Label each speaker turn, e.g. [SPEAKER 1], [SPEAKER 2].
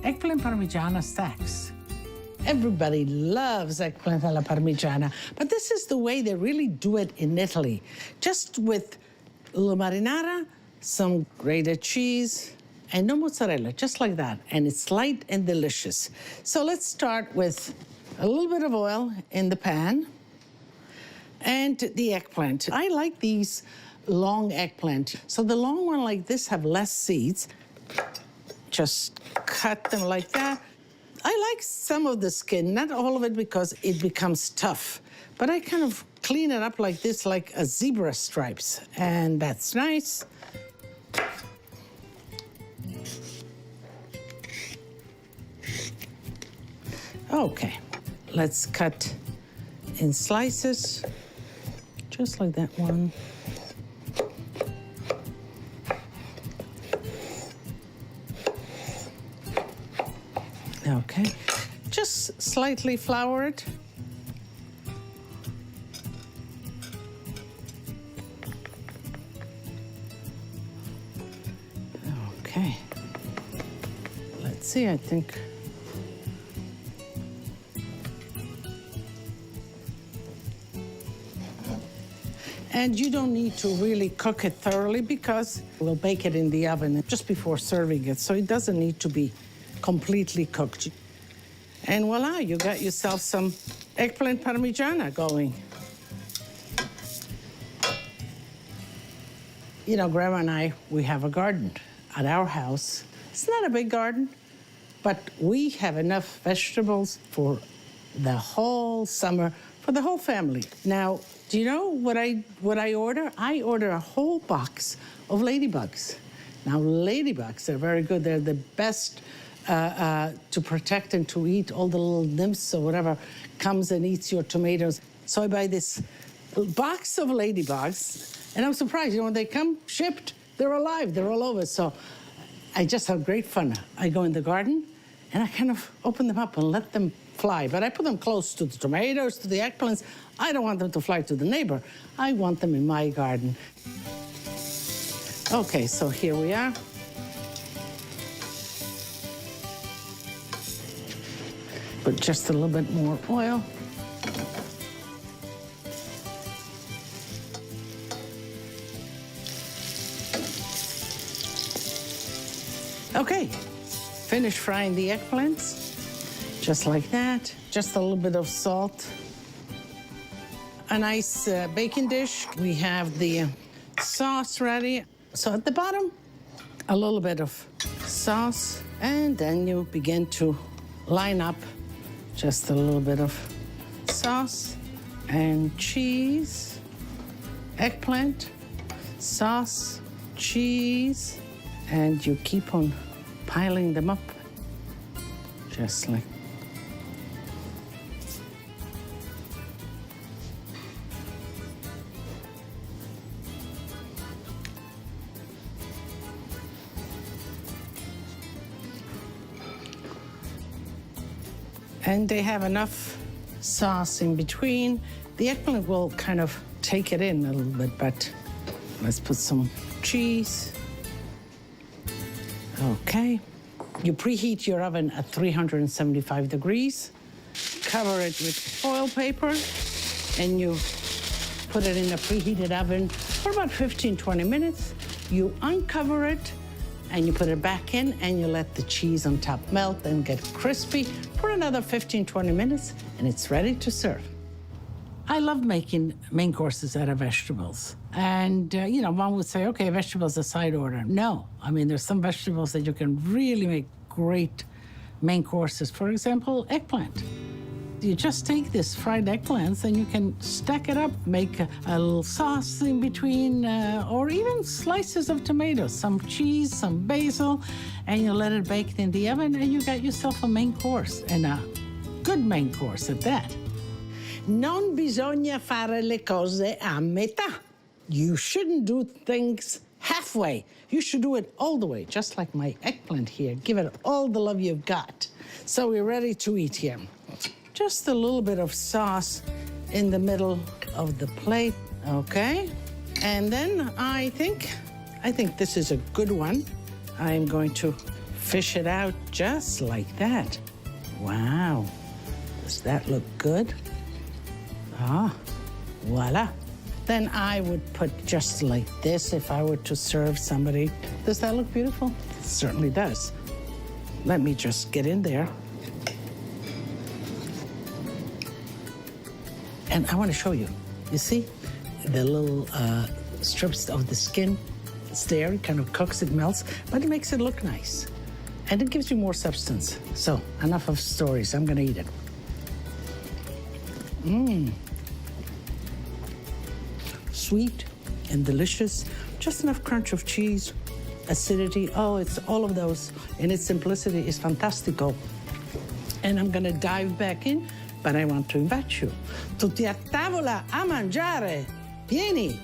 [SPEAKER 1] eggplant parmigiana stacks.
[SPEAKER 2] Everybody loves eggplant alla parmigiana, but this is the way they really do it in Italy. Just with a little marinara, some grated cheese, and no mozzarella, just like that. And it's light and delicious. So let's start with a little bit of oil in the pan and the eggplant. I like these long eggplant. So the long one like this have less seeds. Just cut them like that. I like some of the skin, not all of it because it becomes tough. But I kind of clean it up like this, like a zebra stripes. And that's nice. Okay, let's cut in slices, just like that one. Okay, just slightly flour it. Okay, let's see, I think. And you don't need to really cook it thoroughly because we'll bake it in the oven just before serving it, so it doesn't need to be completely cooked. And voila, you got yourself some eggplant parmigiana going. You know, Grandma and I, we have a garden at our house. It's not a big garden, but we have enough vegetables for the whole summer, for the whole family. Now, do you know what I order? I order a whole box of ladybugs. Now, ladybugs are very good. They're the best to protect and to eat all the little nymphs or whatever comes and eats your tomatoes. So I buy this box of ladybugs, and I'm surprised, you know, when they come shipped, they're alive, they're all over. So I just have great fun. I go in the garden, and I kind of open them up and let them fly. But I put them close to the tomatoes, to the eggplants. I don't want them to fly to the neighbor. I want them in my garden. Okay, so here we are. Put just a little bit more oil. Okay, finish frying the eggplants, just like that. Just a little bit of salt. A nice baking dish. We have the sauce ready. So at the bottom, a little bit of sauce, and then you begin to line up just a little bit of sauce and cheese, eggplant, sauce, cheese, and you keep on piling them up, just like. And they have enough sauce in between. The eggplant will kind of take it in a little bit, but let's put some cheese. Okay. You preheat your oven at 375 degrees. Cover it with foil paper, and you put it in a preheated oven for about 15-20 minutes. You uncover it, and you put it back in, and you let the cheese on top melt and get crispy for another 15-20 minutes, and it's ready to serve. I love making main courses out of vegetables. And, you know, one would say, okay, vegetables a side order. No, I mean, there's some vegetables that you can really make great main courses. For example, eggplant. You just take this fried eggplants and you can stack it up, make a little sauce in between, or even slices of tomatoes, some cheese, some basil, and you let it bake in the oven, and you got yourself a main course, and a good main course at that. Non bisogna fare le cose a metà. You shouldn't do things halfway. You should do it all the way, just like my eggplant here. Give it all the love you've got. So we're ready to eat here. Just a little bit of sauce in the middle of the plate, okay? And then I think this is a good one. I'm going to fish it out just like that. Wow. Does that look good? Ah, voila. Then I would put just like this if I were to serve somebody. Does that look beautiful? It certainly does. Let me just get in there. And I want to show you. You see the little strips of the skin? It's there, it kind of cooks, it melts, but it makes it look nice. And it gives you more substance. So, enough of stories, I'm gonna eat it. Sweet and delicious, just enough crunch of cheese, acidity, oh, it's all of those. And its simplicity is fantastico. And I'm gonna dive back in, but I want to invite you. Tutti a tavola a mangiare. Vieni!